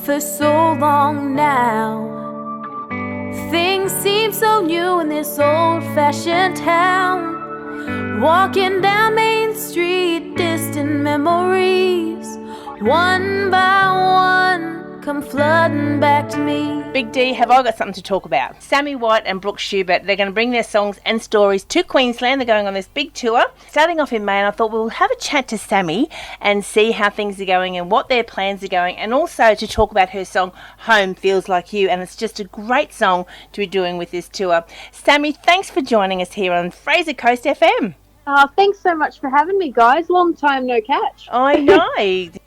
for so long now. Things seem so new in this old-fashioned town. Walking down Main Street, distant memories, one by one, come flooding back to me. Big D, have I got something to talk about? Sammie White and Brooke Schubert, they're going to bring their songs and stories to Queensland. They're going on this big tour, starting off in May, and I thought we'll have a chat to Sammie and see how things are going and what their plans are going, and also to talk about her song, Home Feels Like You, and it's just a great song to be doing with this tour. Sammie, thanks for joining us here on Fraser Coast FM. Thanks so much for having me, guys. Long time no catch. I know.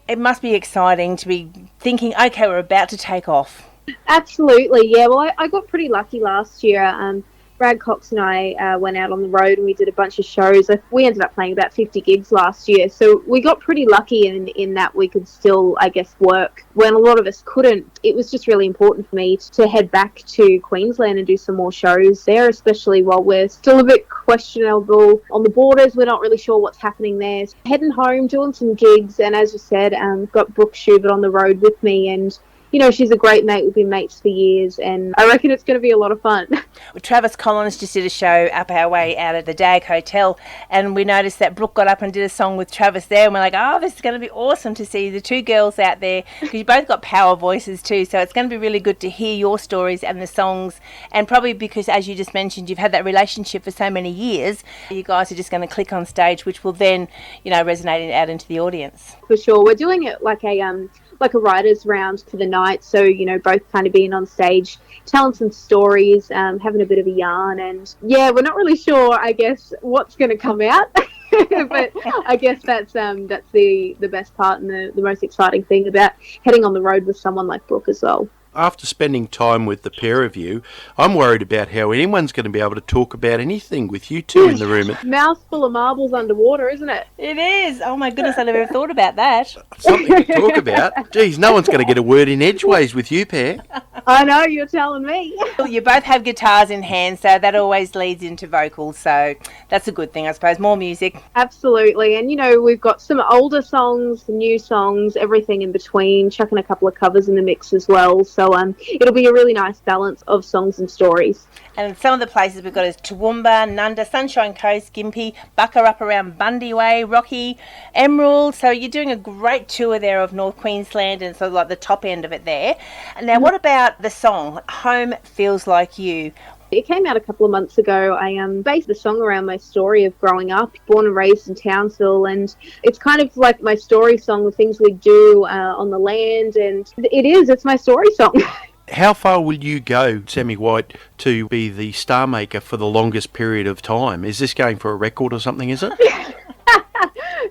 It must be exciting to be thinking, okay, we're about to take off. Absolutely, yeah. Well, I got pretty lucky last year. Brad Cox and I went out on the road and we did a bunch of shows. We ended up playing about 50 gigs last year. So we got pretty lucky in that we could still, I guess, work when a lot of us couldn't. It was just really important for me to head back to Queensland and do some more shows there, especially while we're still a bit questionable on the borders. We're not really sure what's happening there. So heading home, doing some gigs, and as you said, got Brooke Schubert on the road with me, and you know, she's a great mate. We've been mates for years, and I reckon it's going to be a lot of fun. Well, Travis Collins just did a show up our way out at the Dag Hotel, and we noticed that Brooke got up and did a song with Travis there, and we're like, oh, this is going to be awesome to see the two girls out there, because you both got power voices too, so it's going to be really good to hear your stories and the songs, and probably because, as you just mentioned, you've had that relationship for so many years, you guys are just going to click on stage, which will then, you know, resonate out into the audience. For sure. We're doing it like a writer's round for the night, so you know, both kind of being on stage, telling some stories, having a bit of a yarn, and yeah, we're not really sure, I guess, what's going to come out. But I guess that's the best part and the most exciting thing about heading on the road with someone like Brooke as well. After spending time with the pair of you, I'm worried about how anyone's going to be able to talk about anything with you two in the room. Mouthful of marbles underwater, isn't it? It is. Oh my goodness, I never thought about that. Something to talk about. Geez, no one's going to get a word in edgeways with you pair. I know, you're telling me. Well, you both have guitars in hand, so that always leads into vocals, so that's a good thing, I suppose. More music. Absolutely. And, you know, we've got some older songs, new songs, everything in between, chucking a couple of covers in the mix as well. So it'll be a really nice balance of songs and stories. And some of the places we've got is Toowoomba, Nunda, Sunshine Coast, Gympie, Bucker up around Bundy Way, Rocky, Emerald. So you're doing a great tour there of North Queensland and sort of like the top end of it there. Now, what about the song, Home Feels Like You? It came out a couple of months ago. I based the song around my story of growing up, born and raised in Townsville, and it's kind of like my story song, the things we do on the land, and it's my story song. How far will you go, Sammie White, to be the star maker for the longest period of time? Is this going for a record or something, is it?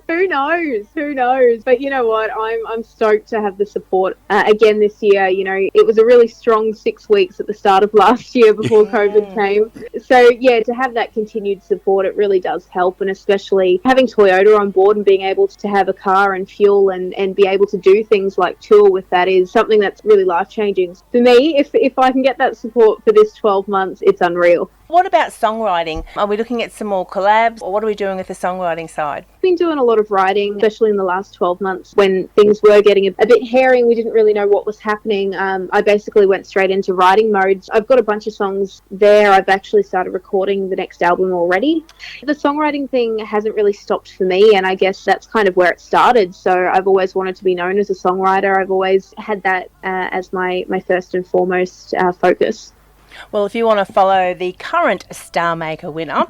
Who knows? But you know what? I'm stoked to have the support again this year. You know, it was a really strong 6 weeks at the start of last year before COVID came. So yeah, to have that continued support, it really does help. And especially having Toyota on board and being able to have a car and fuel and be able to do things like tour with that is something that's really life-changing. For me, if I can get that support for this 12 months, it's unreal. What about songwriting? Are we looking at some more collabs, or what are we doing with the songwriting side? I've been doing a lot of writing, especially in the last 12 months when things were getting a bit hairy and we didn't really know what was happening. I basically went straight into writing mode. I've got a bunch of songs there. I've actually started recording the next album already. The songwriting thing hasn't really stopped for me, and I guess that's kind of where it started. So I've always wanted to be known as a songwriter. I've always had that as my first and foremost focus. Well, if you want to follow the current Star Maker winner,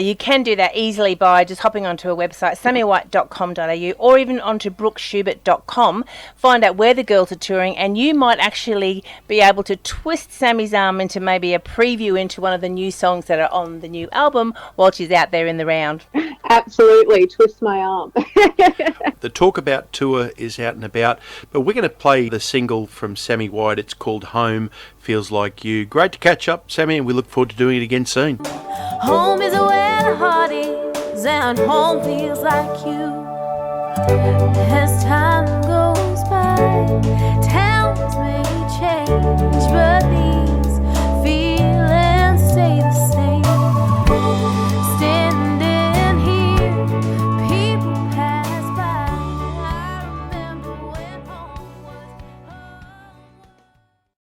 you can do that easily by just hopping onto a website, sammiewhite.com.au, or even onto brookschubert.com. Find out where the girls are touring, and you might actually be able to twist Sammie's arm into maybe a preview into one of the new songs that are on the new album while she's out there in the round. Absolutely, twist my arm. The Talk About tour is out and about, but we're going to play the single from Sammie White. It's called Home Feels Like You. Great to catch up, Sammie, and we look forward to doing it again soon. Home is where the heart is, and home feels like you. As time